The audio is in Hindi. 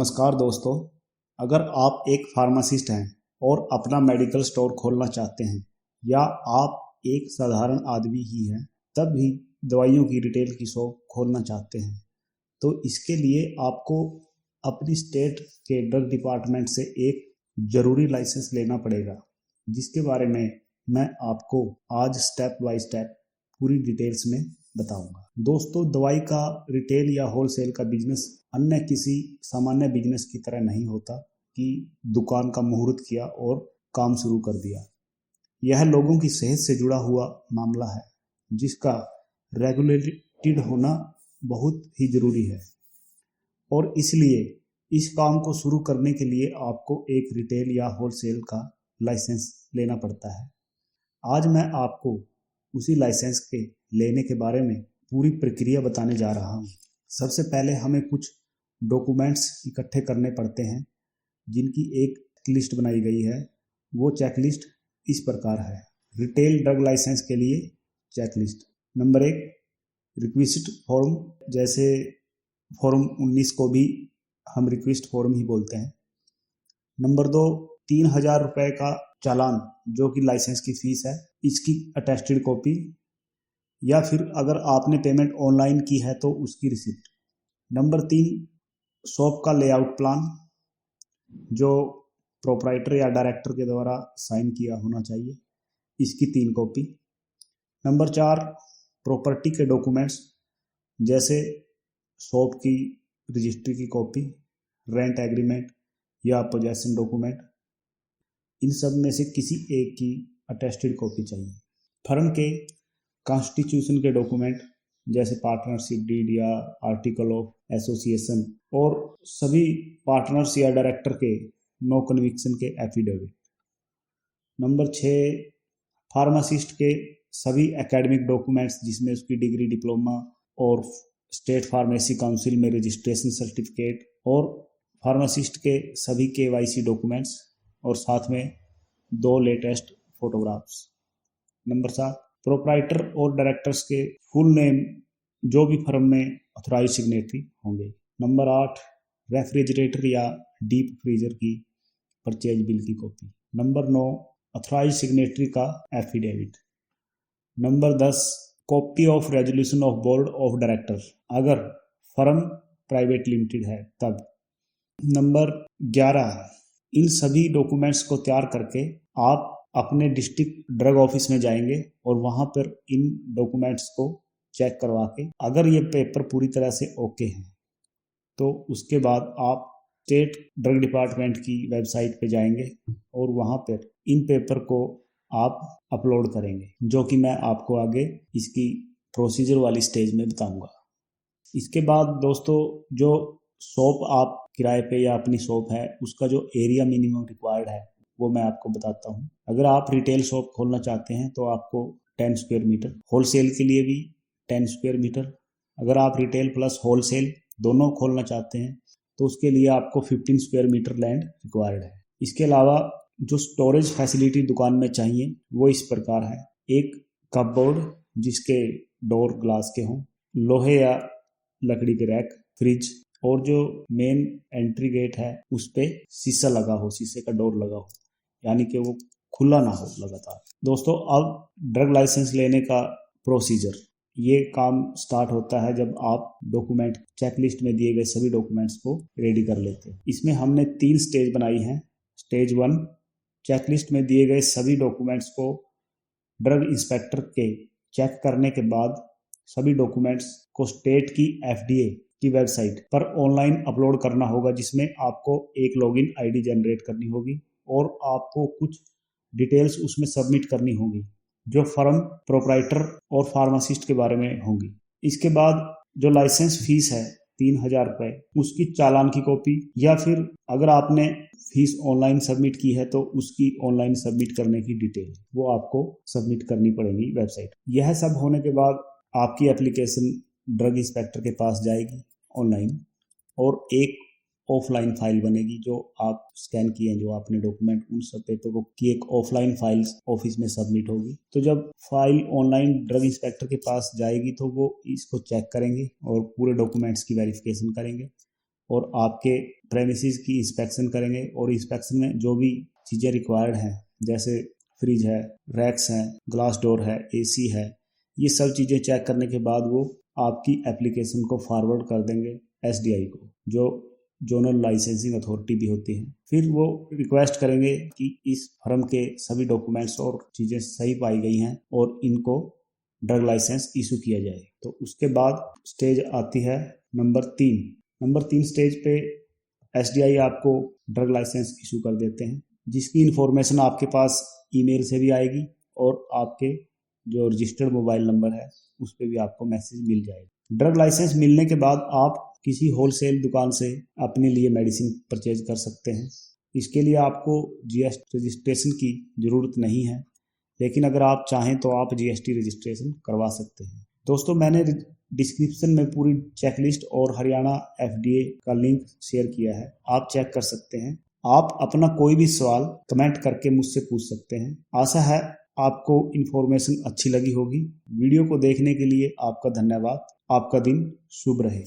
नमस्कार दोस्तों, अगर आप एक फार्मासिस्ट हैं और अपना मेडिकल स्टोर खोलना चाहते हैं या आप एक साधारण आदमी ही हैं तब भी दवाइयों की रिटेल की शॉप खोलना चाहते हैं, तो इसके लिए आपको अपनी स्टेट के ड्रग डिपार्टमेंट से एक ज़रूरी लाइसेंस लेना पड़ेगा, जिसके बारे में मैं आपको आज स्टेप बाय स्टेप पूरी डिटेल्स में बताऊंगा। दोस्तों, दवाई का रिटेल या होलसेल का बिजनेस अन्य किसी सामान्य बिजनेस की तरह नहीं होता कि दुकान का मुहूर्त किया और काम शुरू कर दिया। यह लोगों की सेहत से जुड़ा हुआ मामला है, जिसका रेगुलेटेड होना बहुत ही जरूरी है और इसलिए इस काम को शुरू करने के लिए आपको एक रिटेल या होलसेल का लाइसेंस लेना पड़ता है। आज मैं आपको उसी लाइसेंस के लेने के बारे में पूरी प्रक्रिया बताने जा रहा हूँ। सबसे पहले हमें कुछ डॉक्यूमेंट्स इकट्ठे करने पड़ते हैं, जिनकी एक लिस्ट बनाई गई है। वो चेकलिस्ट इस प्रकार है। रिटेल ड्रग लाइसेंस के लिए चेकलिस्ट। नंबर 1, रिक्वेस्ट फॉर्म, जैसे फॉर्म 19 को भी हम रिक्वेस्ट फॉर्म ही बोलते हैं। नंबर 2, 3000 रुपये का चालान, जो कि लाइसेंस की फीस है, इसकी अटेस्टेड कॉपी, या फिर अगर आपने पेमेंट ऑनलाइन की है तो उसकी रिसिप्ट। नंबर 3, शॉप का लेआउट प्लान, जो प्रोप्राइटर या डायरेक्टर के द्वारा साइन किया होना चाहिए, इसकी 3 कॉपी। नंबर 4, प्रॉपर्टी के डॉक्यूमेंट्स, जैसे शॉप की रजिस्ट्री की कॉपी, रेंट एग्रीमेंट या पोजेसन डॉक्यूमेंट, इन सब में से किसी एक की अटेस्टेड कॉपी चाहिए। फर्म के कॉन्स्टिट्यूशन के डॉक्यूमेंट, जैसे पार्टनरशिप डीड या आर्टिकल ऑफ एसोसिएशन, और सभी पार्टनर्स या डायरेक्टर के नो कन्विक्शन के एफिडेविट। नंबर 6, फार्मासिस्ट के सभी एकेडमिक डॉक्यूमेंट्स, जिसमें उसकी डिग्री, डिप्लोमा और स्टेट फार्मेसी काउंसिल में रजिस्ट्रेशन सर्टिफिकेट, और फार्मासिस्ट के सभी KYC डॉक्यूमेंट्स, और साथ में 2 लेटेस्ट फोटोग्राफ्स। नंबर 7, प्रोप्राइटर और डायरेक्टर्स के फुल नेम, जो भी फर्म में ऑथराइज सिग्नेटरी होंगे। नंबर 8, रेफ्रिजरेटर या डीप फ्रीजर की परचेज बिल की कॉपी। नंबर 9, ऑथराइज सिग्नेटरी का affidavit. Number 10, copy of resolution of board of director, अगर फर्म प्राइवेट लिमिटेड है तब। नंबर 11, इन सभी डॉक्यूमेंट्स को तैयार करके आप अपने डिस्ट्रिक्ट ड्रग ऑफिस में जाएंगे और वहां पर इन डॉक्यूमेंट्स को चेक करवा के, अगर ये पेपर पूरी तरह से ओके हैं, तो उसके बाद आप स्टेट ड्रग डिपार्टमेंट की वेबसाइट पे जाएंगे और वहां पर इन पेपर को आप अपलोड करेंगे, जो कि मैं आपको आगे इसकी प्रोसीजर वाली स्टेज में बताऊंगा। इसके बाद दोस्तों, जो शॉप आप किराए पे या अपनी शॉप है, उसका जो एरिया मिनिमम रिक्वायर्ड है वो मैं आपको बताता हूँ। अगर आप रिटेल शॉप खोलना चाहते हैं तो आपको 10 स्क्वायर मीटर, होलसेल के लिए भी 10 स्क्वायर मीटर, अगर आप रिटेल प्लस होलसेल दोनों खोलना चाहते हैं तो उसके लिए आपको 15 स्क्वायर मीटर लैंड रिक्वायर्ड है। इसके अलावा जो स्टोरेज फैसिलिटी दुकान में चाहिए वो इस प्रकार है। एक कपबोर्ड, जिसके डोर ग्लास के हों, लोहे या लकड़ी के रैक, फ्रिज, और जो मेन एंट्री गेट है उस पे शीशा लगा हो, शीशे का डोर लगा हो, यानी कि वो खुला ना हो लगातार। दोस्तों, अब ड्रग लाइसेंस लेने का प्रोसीजर, ये काम स्टार्ट होता है जब आप डॉक्यूमेंट चेकलिस्ट में दिए गए सभी डॉक्यूमेंट्स को रेडी कर लेते हैं। इसमें हमने 3 स्टेज बनाई हैं। स्टेज 1, चेकलिस्ट में दिए गए सभी डॉक्यूमेंट्स को ड्रग इंस्पेक्टर के चेक करने के बाद सभी डॉक्यूमेंट्स को स्टेट की FDA की वेबसाइट पर ऑनलाइन अपलोड करना होगा, जिसमें आपको एक लॉगिन ID जनरेट करनी होगी और आपको कुछ डिटेल्स उसमें सबमिट करनी होगी, जो फर्म, प्रोप्राइटर और फार्मासिस्ट के बारे में होंगी। इसके बाद जो लाइसेंस फीस है 3000 रुपये, उसकी चालान की कॉपी, या फिर अगर आपने फीस ऑनलाइन सबमिट की है तो उसकी ऑनलाइन सबमिट करने की डिटेल वो आपको सबमिट करनी पड़ेगी वेबसाइट। यह सब होने के बाद आपकी एप्लीकेशन ड्रग इंस्पेक्टर के पास जाएगी ऑनलाइन, और एक ऑफलाइन फाइल बनेगी जो आप स्कैन किए हैं, जो आपने डॉक्यूमेंट, उन सब पेपर की एक ऑफलाइन फाइल ऑफिस में सबमिट होगी। तो जब फाइल ऑनलाइन ड्रग इंस्पेक्टर के पास जाएगी तो वो इसको चेक करेंगे और पूरे डॉक्यूमेंट्स की वेरिफिकेशन करेंगे और आपके प्रेमिसेस की इंस्पेक्शन करेंगे और इंस्पेक्शन में जो भी चीज़ें रिक्वायर्ड हैं जैसे फ्रिज है, रैक्स हैं, ग्लास डोर है, एसी है, ये सब चीज़ें चेक करने के बाद वो आपकी एप्लीकेशन को फॉरवर्ड कर देंगे एसडीआई को, जो जोनल लाइसेंसिंग अथॉरिटी भी होती है। फिर वो रिक्वेस्ट करेंगे कि इस फर्म के सभी डॉक्यूमेंट्स और चीज़ें सही पाई गई हैं और इनको ड्रग लाइसेंस इशू किया जाए। तो उसके बाद स्टेज आती है नंबर 3। नंबर 3 स्टेज पे एसडीआई आपको ड्रग लाइसेंस इशू कर देते हैं, जिसकी इन्फॉर्मेशन आपके पास ईमेल से भी आएगी और आपके जो रजिस्टर्ड मोबाइल नंबर है उस पर भी आपको मैसेज मिल जाएगा। ड्रग लाइसेंस मिलने के बाद आप किसी होलसेल दुकान से अपने लिए मेडिसिन परचेज कर सकते हैं। इसके लिए आपको जीएसटी रजिस्ट्रेशन की ज़रूरत नहीं है, लेकिन अगर आप चाहें तो आप जीएसटी रजिस्ट्रेशन करवा सकते हैं। दोस्तों, मैंने डिस्क्रिप्शन में पूरी चेकलिस्ट और हरियाणा एफडीए का लिंक शेयर किया है, आप चेक कर सकते हैं। आप अपना कोई भी सवाल कमेंट करके मुझसे पूछ सकते हैं। आशा है आपको इन्फॉर्मेशन अच्छी लगी होगी। वीडियो को देखने के लिए आपका धन्यवाद। आपका दिन शुभ रहे।